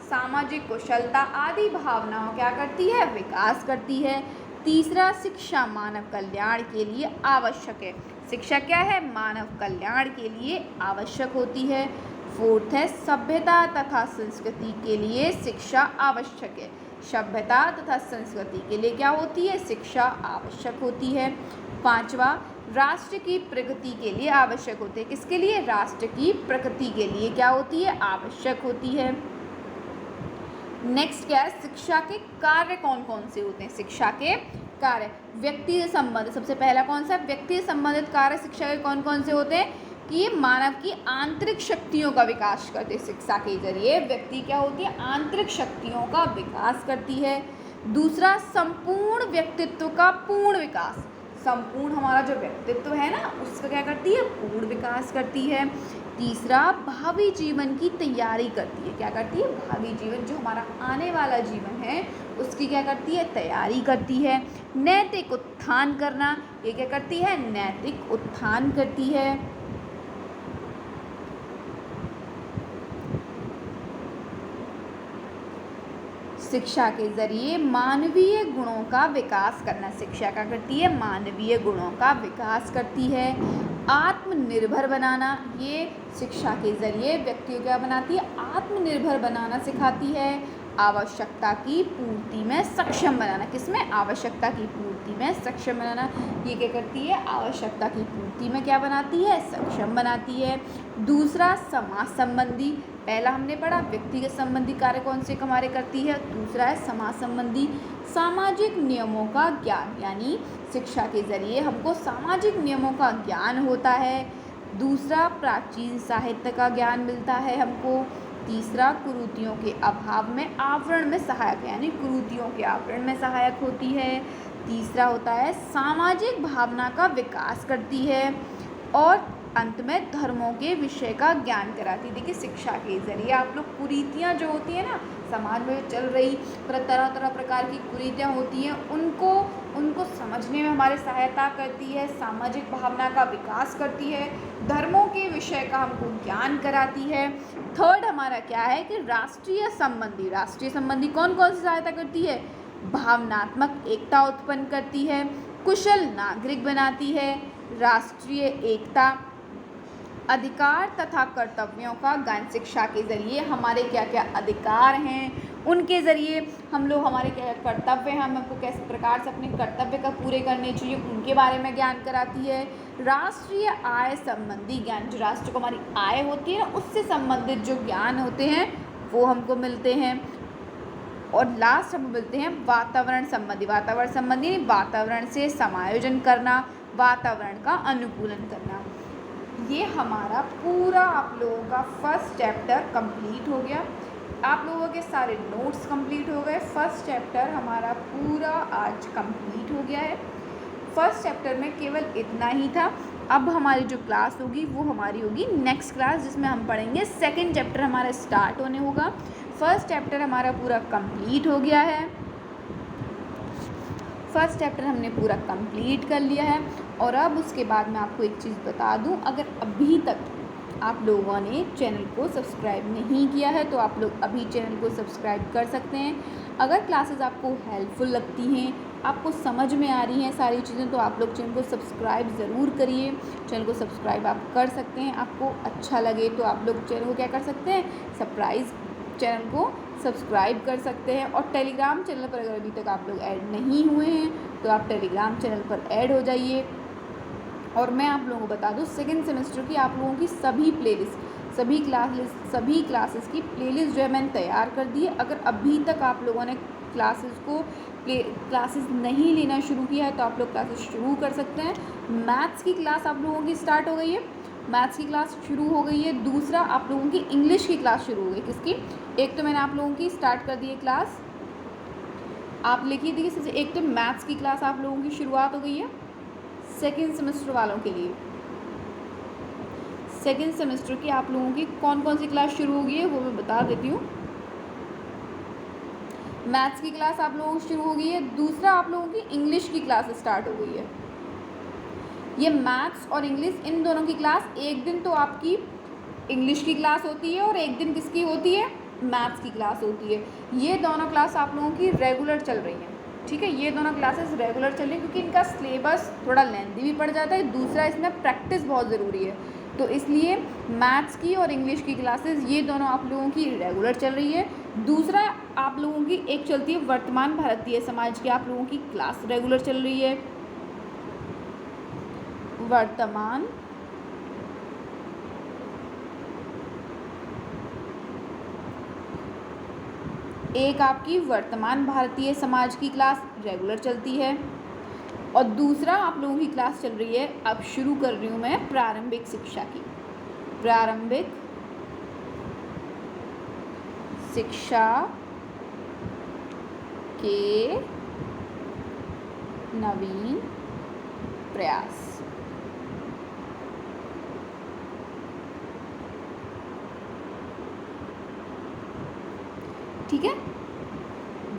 सामाजिक कुशलता आदि भावनाओं क्या करती है, विकास करती है। तीसरा, शिक्षा मानव कल्याण के लिए आवश्यक है। शिक्षा क्या है, मानव कल्याण के लिए आवश्यक होती है। फोर्थ है, सभ्यता तथा संस्कृति के लिए शिक्षा आवश्यक है। सभ्यता तथा संस्कृति के लिए क्या होती है, शिक्षा आवश्यक होती है। पांचवा, राष्ट्र की प्रगति के लिए आवश्यक होते हैं। किसके लिए, राष्ट्र की प्रगति के लिए क्या होती है, आवश्यक होती है। नेक्स्ट क्या है, शिक्षा के कार्य कौन कौन से होते हैं। शिक्षा के कार्य, व्यक्ति से संबंधित, सबसे पहला कौन सा, व्यक्ति से संबंधित कार्य शिक्षा के कौन कौन से होते हैं कि ये मानव की आंतरिक शक्तियों का विकास करते हैं। शिक्षा के जरिए व्यक्ति क्या होती है, आंतरिक शक्तियों का विकास करती है। दूसरा, संपूर्ण व्यक्तित्व का पूर्ण विकास। संपूर्ण हमारा जो व्यक्तित्व है ना, उसका क्या करती है, पूर्ण विकास करती है। तीसरा, भावी जीवन की तैयारी करती है। क्या करती है, भावी जीवन, जो हमारा आने वाला जीवन है उसकी क्या करती है, तैयारी करती है। नैतिक उत्थान करना, ये क्या करती है, नैतिक उत्थान करती है। शिक्षा के जरिए मानवीय गुणों का विकास करना। शिक्षा क्या करती है, मानवीय गुणों का विकास करती है। आत्मनिर्भर बनाना, ये शिक्षा के जरिए व्यक्ति को क्या बनाती है, आत्मनिर्भर बनाना सिखाती है। आवश्यकता की पूर्ति में सक्षम बनाना। किसमें? आवश्यकता की पूर्ति में सक्षम बनाना। ये क्या करती है? आवश्यकता की पूर्ति में क्या बनाती है? सक्षम बनाती है। दूसरा, समाज संबंधी। पहला हमने पढ़ा व्यक्तिगत संबंधी कार्य कौन से हमारे करती है, दूसरा है समाज संबंधी। सामाजिक नियमों का ज्ञान, यानी शिक्षा के जरिए हमको सामाजिक नियमों का ज्ञान होता है। दूसरा, प्राचीन साहित्य का ज्ञान मिलता है हमको। तीसरा, कुरीतियों के अभाव में आवरण में सहायक है, यानी कुरीतियों के आवरण में सहायक होती है। तीसरा होता है सामाजिक भावना का विकास करती है। और अंत में धर्मों के विषय का ज्ञान कराती है। देखिए, शिक्षा के जरिए आप लोग कुरीतियाँ जो होती हैं ना, समाज में चल रही तरह तरह प्रकार की कुरीतियाँ होती हैं, उनको समझने में हमारे सहायता करती है। सामाजिक भावना का विकास करती है। धर्मों के विषय का हमको ज्ञान कराती है। थर्ड हमारा क्या है कि राष्ट्रीय संबंधी कौन कौन सी सहायता करती है? भावनात्मक एकता उत्पन्न करती है, कुशल नागरिक बनाती है, राष्ट्रीय एकता, अधिकार तथा कर्तव्यों का ज्ञान। शिक्षा के ज़रिए हमारे क्या क्या अधिकार हैं, उनके ज़रिए हम लोग हमारे क्या कर्तव्य हैं, हमको किस प्रकार से अपने कर्तव्य का पूरे करने चाहिए, उनके बारे में ज्ञान कराती है। राष्ट्रीय आय संबंधी ज्ञान, जो राष्ट्र को हमारी आय होती है ना, उससे संबंधित जो ज्ञान होते हैं वो हमको मिलते हैं। और लास्ट हम मिलते हैं वातावरण संबंधी वातावरण से समायोजन करना, वातावरण का अनुकूलन करना। ये हमारा पूरा आप लोगों का फर्स्ट चैप्टर कंप्लीट हो गया। आप लोगों के सारे नोट्स कंप्लीट हो गए। फर्स्ट चैप्टर हमारा पूरा आज कंप्लीट हो गया है। फर्स्ट चैप्टर में केवल इतना ही था। अब हमारी जो क्लास होगी वो हमारी होगी नेक्स्ट क्लास, जिसमें हम पढ़ेंगे सेकंड चैप्टर हमारा स्टार्ट होने होगा। फर्स्ट चैप्टर हमारा पूरा कंप्लीट हो गया है। फर्स्ट चैप्टर हमने पूरा कंप्लीट कर लिया है। और अब उसके बाद मैं आपको एक चीज़ बता दूं, अगर अभी तक आप लोगों ने चैनल को सब्सक्राइब नहीं किया है तो आप लोग अभी चैनल को सब्सक्राइब कर सकते हैं। अगर क्लासेस आपको हेल्पफुल लगती हैं, आपको समझ में आ रही हैं सारी चीज़ें, तो आप लोग चैनल को सब्सक्राइब ज़रूर करिए। चैनल को सब्सक्राइब आप कर सकते हैं। आपको अच्छा लगे तो आप लोग चैनल को क्या कर सकते हैं, चैनल को सब्सक्राइब कर सकते हैं। और टेलीग्राम चैनल पर अगर अभी तक आप लोग ऐड नहीं हुए हैं तो आप टेलीग्राम चैनल पर ऐड हो जाइए। और मैं आप लोगों को बता दूं, सेकंड सेमेस्टर की आप लोगों की सभी क्लासेस की प्लेलिस्ट जो है मैंने तैयार कर दी है। अगर अभी तक आप लोगों ने क्लासेस नहीं लेना शुरू किया है तो आप लोग क्लासेस शुरू कर सकते हैं। मैथ्स की क्लास आप लोगों की स्टार्ट हो गई है, मैथ्स की क्लास शुरू हो गई है। दूसरा, आप लोगों की इंग्लिश की क्लास शुरू हो गई। किसकी? एक तो मैंने आप लोगों की स्टार्ट कर दी है क्लास, आप लिखिए। देखिए, एक तो मैथ्स की क्लास आप लोगों की शुरुआत हो गई है सेकेंड सेमेस्टर वालों के लिए। सेकेंड सेमेस्टर की आप लोगों की कौन कौन सी क्लास शुरू हो गई है वो मैं बता देती हूँ। मैथ्स की क्लास आप लोगों की शुरू हो गई है। दूसरा, आप लोगों की इंग्लिश की क्लास स्टार्ट हो गई है। ये मैथ्स और इंग्लिश इन दोनों की क्लास, एक दिन तो आपकी इंग्लिश की क्लास होती है और एक दिन किसकी होती है, मैथ्स की क्लास होती है। ये दोनों क्लास आप लोगों की रेगुलर चल रही हैं, ठीक है। ये दोनों क्लासेस रेगुलर चल रही हैं क्योंकि इनका सिलेबस थोड़ा लेंथी भी पड़ जाता है। दूसरा, इसमें प्रैक्टिस बहुत ज़रूरी है, तो इसलिए मैथ्स की और इंग्लिश की क्लासेस ये दोनों आप लोगों की रेगुलर चल रही है। दूसरा, आप लोगों की एक चलती है वर्तमान भारतीय समाज की, आप लोगों की क्लास रेगुलर चल रही है। वर्तमान एक आपकी वर्तमान भारतीय समाज की क्लास रेगुलर चलती है। और दूसरा, आप लोगों की क्लास चल रही है, अब शुरू कर रही हूँ मैं प्रारंभिक शिक्षा की। प्रारंभिक शिक्षा के नवीन प्रयास। ठीक है,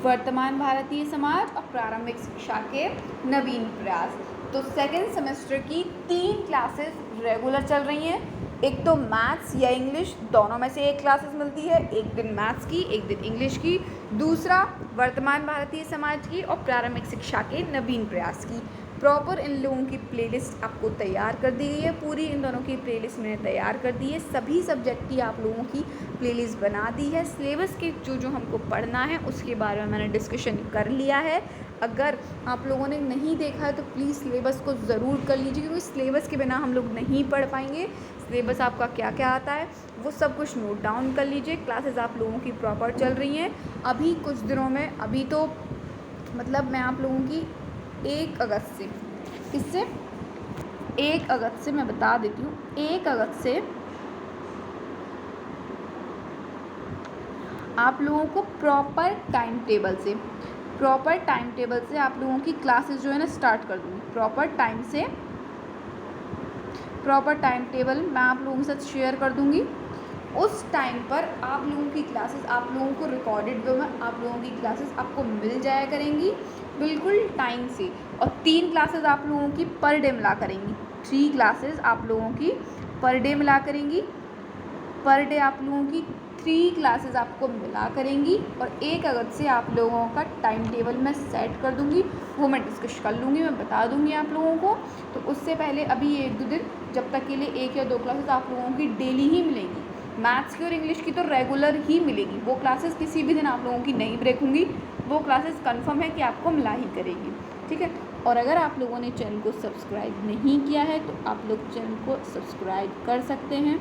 वर्तमान भारतीय समाज और प्रारंभिक शिक्षा के नवीन प्रयास। तो सेकेंड सेमेस्टर की 3 क्लासेस रेगुलर चल रही हैं। एक तो मैथ्स या इंग्लिश, दोनों में से एक क्लासेस मिलती है, एक दिन मैथ्स की एक दिन इंग्लिश की। दूसरा, वर्तमान भारतीय समाज की और प्रारंभिक शिक्षा के नवीन प्रयास की। प्रॉपर इन लोगों की प्लेलिस्ट आपको तैयार कर दी गई है, पूरी इन दोनों की प्लेलिस्ट मैंने तैयार कर दी है, सभी सब्जेक्ट की आप लोगों की प्लेलिस्ट बना दी है। सिलेबस के जो हमको पढ़ना है उसके बारे में मैंने डिस्कशन कर लिया है। अगर आप लोगों ने नहीं देखा है तो प्लीज़ सिलेबस को ज़रूर कर लीजिए, क्योंकि सिलेबस के बिना हम लोग नहीं पढ़ पाएंगे। सिलेबस आपका क्या क्या आता है वो सब कुछ नोट डाउन कर लीजिए। क्लासेस आप लोगों की प्रॉपर चल रही हैं। अभी कुछ दिनों में, अभी तो मतलब मैं आप लोगों की 1 अगस्त से, किससे 1 अगस्त से मैं बता देती हूँ, 1 अगस्त से आप लोगों को प्रॉपर टाइम टेबल से आप लोगों की क्लासेस जो है ना स्टार्ट कर दूँगी। प्रॉपर टाइम टेबल मैं आप लोगों के साथ शेयर कर दूँगी। उस टाइम पर आप लोगों की क्लासेस आप लोगों को रिकॉर्डेड वे में आप लोगों की क्लासेस आपको मिल जाया करेंगी बिल्कुल टाइम से। और 3 क्लासेस आप लोगों की पर डे मिला करेंगी, 3 क्लासेस आप लोगों की पर डे मिला करेंगी। पर डे आप लोगों की 3 क्लासेस आपको मिला करेंगी। और 1 अगस्त से आप लोगों का टाइम टेबल मैं सेट कर दूंगी, वो मैं डिस्कस कर लूँगी, मैं बता दूंगी आप लोगों को। तो उससे पहले अभी 1-2 दिन जब तक के लिए 1 या 2 क्लासेस आप लोगों की डेली ही मिलेंगी। मैथ्स की और इंग्लिश की तो रेगुलर ही मिलेगी, वो क्लासेस किसी भी दिन आप लोगों की नहीं ब्रेक होंगी, वो क्लासेस कंफर्म है कि आपको मिला ही करेगी, ठीक है। और अगर आप लोगों ने चैनल को सब्सक्राइब नहीं किया है तो आप लोग चैनल को सब्सक्राइब कर सकते हैं।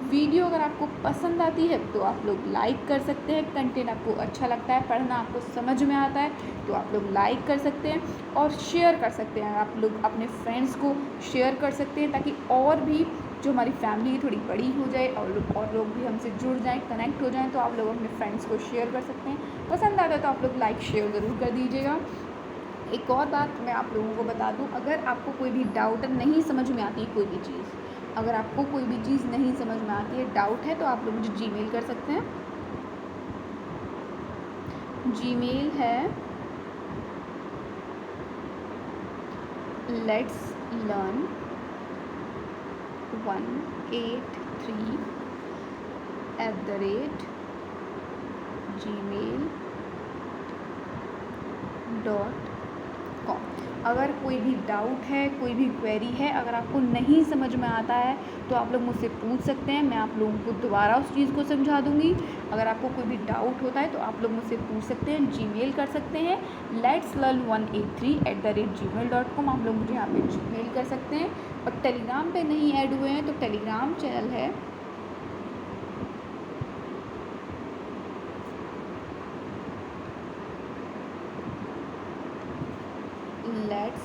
वीडियो अगर आपको पसंद आती है तो आप लोग लाइक कर सकते हैं। कंटेंट आपको अच्छा लगता है, पढ़ना आपको समझ में आता है तो आप लोग लाइक कर सकते हैं और शेयर कर सकते हैं। आप लोग अपने फ्रेंड्स को शेयर कर सकते हैं ताकि और भी जो हमारी फैमिली थोड़ी बड़ी हो जाए और लोग भी हमसे जुड़ जाएं, कनेक्ट हो जाएं। तो आप लोग अपने फ्रेंड्स को शेयर कर सकते हैं। पसंद आता है तो आप लोग लाइक शेयर ज़रूर कर दीजिएगा। एक और बात मैं आप लोगों को बता दूं, अगर आपको कोई भी डाउट नहीं समझ में आती है, कोई भी चीज़ अगर आपको कोई भी चीज़ नहीं समझ में आती है, डाउट है, तो आप लोग मुझे जीमेल कर सकते हैं। जीमेल है lets183@gmail.com। अगर कोई भी डाउट है, कोई भी क्वेरी है, अगर आपको नहीं समझ में आता है तो आप लोग मुझसे पूछ सकते हैं, मैं आप लोगों को दोबारा उस चीज़ को समझा दूंगी। अगर आपको कोई भी डाउट होता है तो आप लोग मुझसे पूछ सकते हैं, जीमेल कर सकते हैं letslearn183@gmail.com। आप लोग मुझे यहाँ पे जीमेल कर सकते हैं। और टेलीग्राम पे नहीं ऐड हुए हैं तो टेलीग्राम चैनल है लेट्स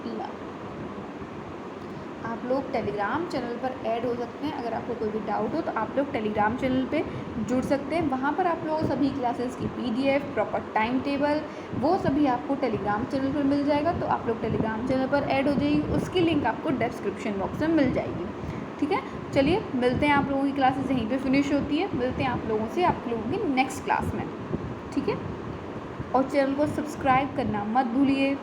लर्न। आप लोग टेलीग्राम चैनल पर ऐड हो सकते हैं। अगर आपको कोई भी डाउट हो तो आप लोग टेलीग्राम चैनल पे जुड़ सकते हैं। वहाँ पर आप लोग सभी क्लासेस की PDF, प्रॉपर टाइम टेबल, वो सभी आपको टेलीग्राम चैनल पर मिल जाएगा। तो आप लोग टेलीग्राम चैनल पर ऐड हो जाइए, उसकी लिंक आपको डिस्क्रिप्शन बॉक्स में मिल जाएगी, ठीक है। चलिए मिलते हैं, आप लोगों की क्लासेस यहीं पर फिनिश होती है। मिलते हैं आप लोगों से आप लोगों की नेक्स्ट क्लास में, ठीक है। और चैनल को सब्सक्राइब करना मत भूलिए।